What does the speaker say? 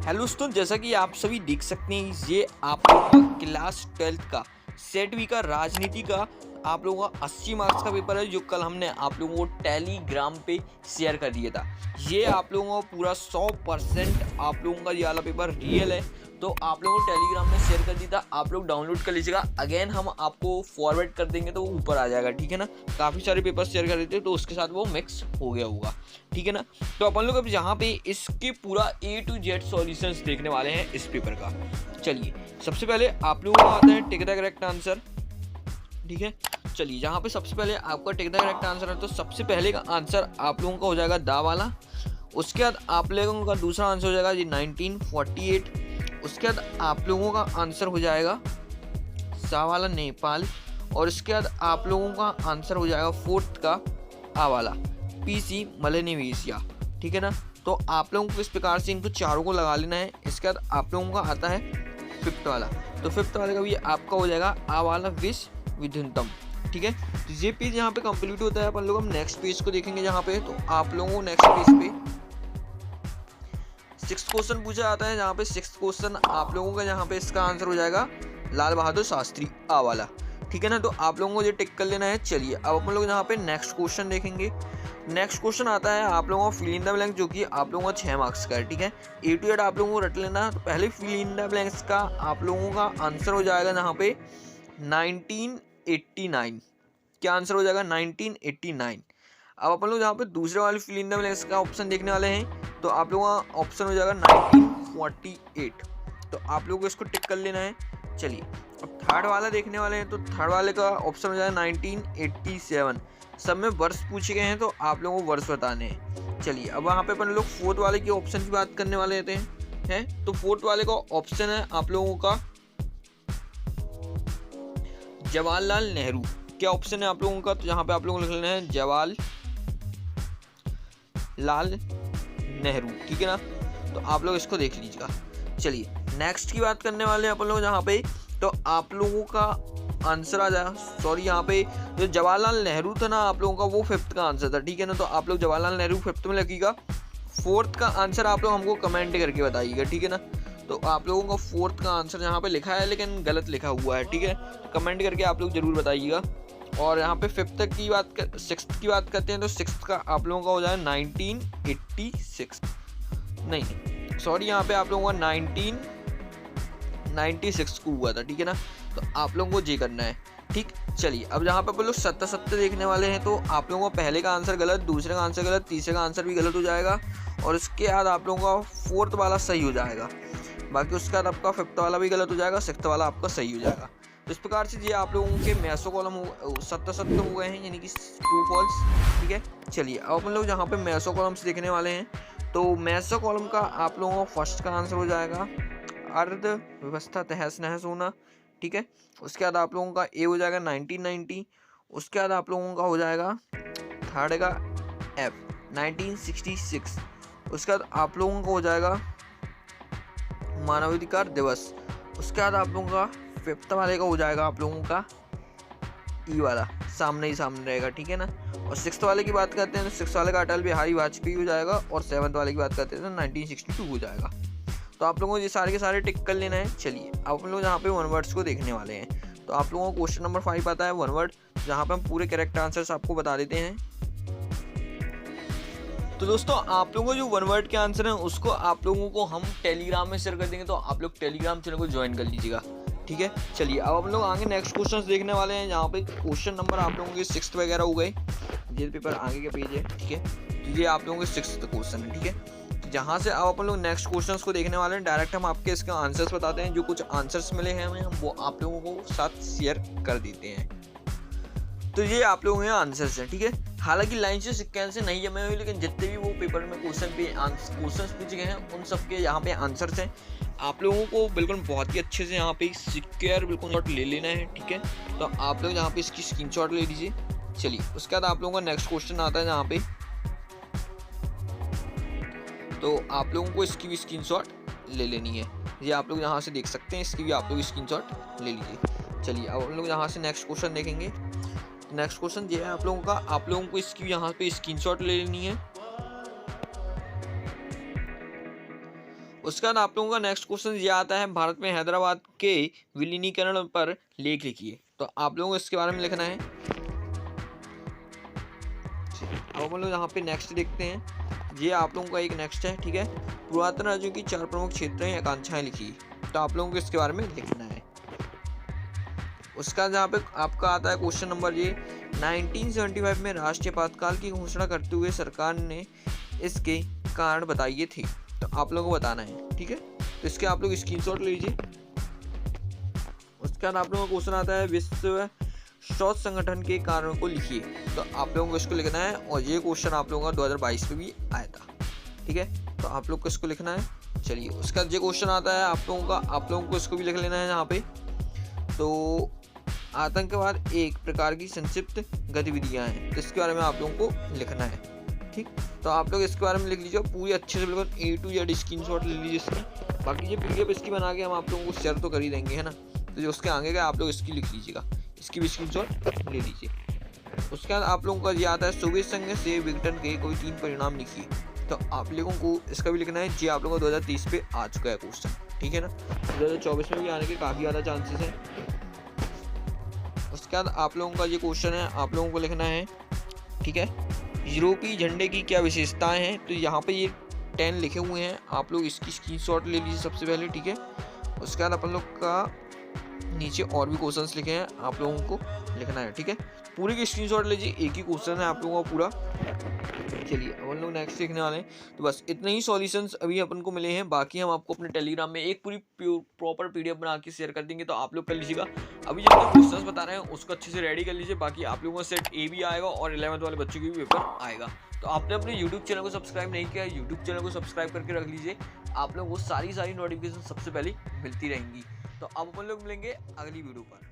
Hello दोस्तों, जैसा कि आप सभी देख सकते हैं ये आप लोगों का क्लास 12th का सेट वी का राजनीति का आप लोगों का 80 मार्क्स का पेपर है, जो कल हमने आप लोगों को टेलीग्राम पे शेयर कर दिया था। ये आप लोगों का पूरा 100% आप लोगों का ये वाला पेपर रियल है, तो आप लोगों को टेलीग्राम में शेयर कर दिया था। आप लोग डाउनलोड कर लीजिएगा। अगेन हम आपको फॉरवर्ड कर देंगे तो वो ऊपर आ जाएगा, ठीक है ना। काफ़ी सारे पेपर शेयर कर देते तो उसके साथ वो मिक्स हो गया होगा, ठीक है ना। तो अपन लोग अब यहाँ पे इसके पूरा A to Z सॉल्यूशंस देखने वाले हैं इस पेपर का। चलिए सबसे पहले आप लोगों को आता है टिक द करेक्ट आंसर, ठीक है। चलिए यहाँ पे सबसे पहले आपका टिक द करेक्ट आंसर है, तो सबसे पहले का आंसर आप लोगों का हो जाएगा दा वाला। उसके बाद आप लोगों का दूसरा आंसर हो जाएगा जी 1948। उसके बाद आप लोगों का आंसर हो जाएगा सा वाला नेपाल। और इसके बाद आप लोगों का आंसर हो जाएगा फोर्थ का आ वाला PC मलेनेशिया, ठीक है ना। तो आप लोगों को इस प्रकार से इनको चारों को लगा लेना है। इसके बाद आप लोगों का आता है फिफ्थ वाला, तो फिफ्थ वाले का भी आपका हो जाएगा आ वाला विश्व विधुनतम, ठीक है। तो ये पेज यहाँ पे कंप्लीट होता है। अपन लोग हम नेक्स्ट पेज को देखेंगे जहाँ पे, तो आप लोगों को नेक्स्ट पेज पे 6th क्वेश्चन पूछा जाता है, जहाँ पे 6th क्वेश्चन आप लोगों का यहाँ पे इसका आंसर हो जाएगा लाल बहादुर शास्त्री आ वाला, ठीक है ना। तो आप लोगों को ये टिक कर लेना है। चलिए अब अपन लोग यहाँ पे नेक्स्ट क्वेश्चन देखेंगे। नेक्स्ट क्वेश्चन आता है आप लोगों का फिल इन द ब्लैंक, जो कि आप लोगों का 6 मार्क्स का है, ठीक है। A to Z आप लोगों को रट लेना। तो पहले फिल इन द ब्लैंक्स का आप लोगों का आंसर हो जाएगा यहाँ पे 1989। क्या आंसर हो जाएगा 1989। अब अपन लोग यहाँ पे दूसरे वाले फिल इन द ब्लैंक्स का ऑप्शन देखने वाले हैं, तो आप लोगों का ऑप्शन हो जाएगा 1948। तो आप लोगों को इसको टिक कर लेना है। चलिए अब थर्ड वाला देखने वाले हैं, तो थर्ड वाले का ऑप्शन हो जाएगा 1987। सब में वर्ष पूछे गए हैं, तो आप लोगों को वर्ष बताने हैं। चलिए अब वहाँ पे अपन लोग फोर्थ वाले के ऑप्शन की बात करने वाले रहते हैं। तो फोर्थ वाले का ऑप्शन है आप लोगों का जवाहरलाल नेहरू। क्या ऑप्शन है आप लोगों का, तो यहाँ पे आप लोगों को लिख लेना है जवाहरलाल नेहरू, ठीक है ना। तो आप लोग इसको देख लीजिएगा। चलिए नेक्स्ट की बात करने वाले हैं अपन लोग यहाँ पे, तो आप लोगों का आंसर आ जाएगा, सॉरी यहाँ पे जो जवाहरलाल नेहरू था ना आप लोगों का, वो फिफ्थ का आंसर था, ठीक है ना। तो आप लोग जवाहरलाल नेहरू फिफ्थ में लिखिएगा। फोर्थ का आंसर आप लोग हमको कमेंट करके बताइएगा, ठीक है ना। तो आप लोगों का फोर्थ का आंसर यहाँ पे लिखा है लेकिन गलत लिखा हुआ है, ठीक है। कमेंट करके आप लोग जरूर बताइएगा। और यहाँ पे फिफ्थ की बात कर, सिक्स्थ की बात करते हैं, तो सिक्स्थ का आप लोगों का हो जाएगा 1986, नहीं सॉरी यहाँ पे आप लोगों का 1996 को हुआ था, ठीक है ना। तो आप लोगों को ये करना है, ठीक। चलिए अब यहाँ पे अपन लोग 70 देखने वाले हैं, तो आप लोगों का पहले का आंसर गलत, दूसरे का आंसर गलत, तीसरे का आंसर भी गलत हो जाएगा, और उसके बाद आप लोगों का फोर्थ वाला सही हो जाएगा। बाकी उसके बाद आपका फिफ्थ वाला भी गलत हो जाएगा, सिक्स्थ वाला आपका सही हो जाएगा। तो इस प्रकार से ये आप लोगों के मैसो कॉलम 70 हो गए हैं, यानी कि ट्रू फॉल्स, ठीक है। चलिए अब अपन लोग यहाँ पे मैसो कॉलम्स देखने वाले हैं, तो मैसो कॉलम का आप लोगों का फर्स्ट का आंसर हो जाएगा अर्ध व्यवस्था तहस नहस होना, ठीक है। उसके बाद आप लोगों का ए हो जाएगा 1990। उसके बाद आप लोगों का हो जाएगा थर्ड का F 1966। उसके बाद आप लोगों का हो जाएगा मानवाधिकार दिवस। उसके बाद आप लोगों का फिफ्थ वाले का हो जाएगा आप लोगों का ई वाला, सामने ही सामने रहेगा, ठीक है ना। और सिक्स्थ वाले की बात करते हैं, तो सिक्स्थ वाले का अटल बिहारी वाजपेयी हो जाएगा, और सेवन्थ वाले की बात करते हैं तो 1962 हो जाएगा। तो आप लोगों को ये सारे के सारे टिक कर लेना है। चलिए अब हम लोग यहाँ पे वन वर्ड्स को देखने वाले हैं, तो आप लोगों को क्वेश्चन नंबर 5 आता है वन वर्ड, जहाँ पे हम पूरे करेक्ट आंसर्स आपको बता देते हैं। तो दोस्तों आप लोगों को जो वन वर्ड के आंसर हैं उसको आप लोगों को हम टेलीग्राम में शेयर कर देंगे, तो आप लोग टेलीग्राम चैनल को ज्वाइन कर लीजिएगा, ठीक है। चलिए अब हम लोग आगे नेक्स्ट क्वेश्चंस देखने वाले हैं, जहाँ पे क्वेश्चन नंबर आप लोगों के 6th वगैरह हो गए। ये पेपर आगे के पेज है, ठीक है। तो ये आप लोगों के 6th क्वेश्चन है, ठीक है। जहाँ से अब अपन लोग नेक्स्ट क्वेश्चंस को देखने वाले हैं, डायरेक्ट हम आपके इसका आंसर्स बताते हैं। जो कुछ आंसर्स मिले हैं हमें, हम वो आप लोगों को साथ शेयर कर देते हैं। तो ये आप लोगों के आंसर्स हैं, ठीक है। हालांकि लाइन से सिक्के से नहीं जमे हुए, लेकिन जितने भी वो पेपर में क्वेश्चन पूछे गए हैं उन सब के यहाँ पे आंसर्स हैं। आप लोगों को बिल्कुल बहुत ही अच्छे से यहाँ पे सिक्योर बिल्कुल नोट ले लेना है, ठीक है। तो आप लोग यहाँ पे इसकी स्क्रीनशॉट ले लीजिए। चलिए उसके बाद आप लोगों का नेक्स्ट क्वेश्चन आता है, जहाँ पे तो आप लोगों को इसकी भी स्क्रीनशॉट ले लेनी है। ये आप लोग यहाँ से देख सकते हैं, इसकी भी आप लोग स्क्रीनशॉट ले लीजिए। चलिए अब हम लोग यहाँ से नेक्स्ट क्वेश्चन देखेंगे। नेक्स्ट क्वेश्चन ये है आप लोगों का, आप लोगों को इसकी यहाँ पे स्क्रीनशॉट ले लेनी है। उसके बाद आप लोगों का नेक्स्ट क्वेश्चन ये आता है, भारत में हैदराबाद के विलीनीकरण पर लेख लिखिए। तो आप लोगों को इसके बारे में लिखना है। अब हम लोग यहाँ पे नेक्स्ट देखते हैं। ये आप लोगों का एक नेक्स्ट है, ठीक है। पुरातन राज्यों की 4 प्रमुख क्षेत्रें या आकांक्षाएं लिखिए। तो आप लोगों को इसके बारे में लिखना है। उसका जहाँ पे आपका आता है क्वेश्चन नंबर ये, 1975 में राष्ट्रीय आपातकाल की घोषणा करते हुए सरकार ने इसके कारण बताइए थे। तो आप लोगों को बताना है, ठीक है। तो इसके आप लोग स्क्रीनशॉट ले लीजिए। उसके बाद आप लोगों का क्वेश्चन आता है, विश्व स्वास्थ्य संगठन के कारणों को लिखिए। तो आप लोगों को इसको लिखना है, और ये क्वेश्चन आप लोगों का 2022 में भी आया था, ठीक है। तो आप लोग को इसको लिखना है। चलिए, उसका ये क्वेश्चन आता है आप लोगों को इसको भी लिख लेना है यहाँ पे। तो आतंकवाद एक प्रकार की संक्षिप्त गतिविधियां हैं, तो इसके बारे में आप लोगों को लिखना है, ठीक। तो आप लोग इसके बारे में लिख लीजिए, पूरी अच्छे से बिल्कुल A to Z स्क्रीनशॉट ले लीजिए इसकी। बाकी ये PDF इसकी बना के हम आप लोगों को शेयर तो कर ही देंगे, है ना। तो जो उसके आगे का आप लोग इसकी लिख लीजिएगा, इसकी भी स्क्रीनशॉट ले लीजिए। उसके बाद आप लोगों का ये आता है, सोवियत संघ से विघटन के कोई 3 परिणाम लिखिए। तो आप लोगों को इसका भी लिखना है। जी आप लोगों को 2030 पे आ चुका है क्वेश्चन, ठीक है ना। 2024 में भी आने के काफ़ी ज़्यादा चांसेस हैं। उसके बाद आप लोगों का ये क्वेश्चन है, आप लोगों को लिखना है, ठीक है। यूरोपीय झंडे की क्या विशेषताएं हैं। तो यहाँ पे ये 10 लिखे हुए हैं, आप लोग इसकी स्क्रीनशॉट ले लीजिए सबसे पहले, ठीक है। उसके बाद अपन लोग का नीचे और भी क्वेश्चंस लिखे हैं, आप लोगों को लिखना है, ठीक है। पूरे की स्क्रीनशॉट लीजिए, एक ही क्वेश्चन है आप लोगों का पूरा। चलिए, अब हम लोग नेक्स्ट सीखने वाले हैं। तो बस इतने ही सॉल्यूशंस अभी अपन को मिले हैं, बाकी हम आपको अपने टेलीग्राम में एक पूरी प्रॉपर PDF बना के शेयर कर देंगे, तो आप लोग कर लीजिएगा। अभी जितने क्वेश्चंस बता रहे हैं उसको अच्छे से रेडी कर लीजिए। बाकी आप लोगों का सेट A भी आएगा और 11th वाले बच्चों की भी पेपर आएगा। तो आपने अपने YouTube चैनल को सब्सक्राइब नहीं किया है, YouTube चैनल को सब्सक्राइब करके रख लीजिए। आप लोगों को सारी नोटिफिकेशन सबसे पहले मिलती रहेंगी। तो अब अपन लोग मिलेंगे अगली वीडियो पर।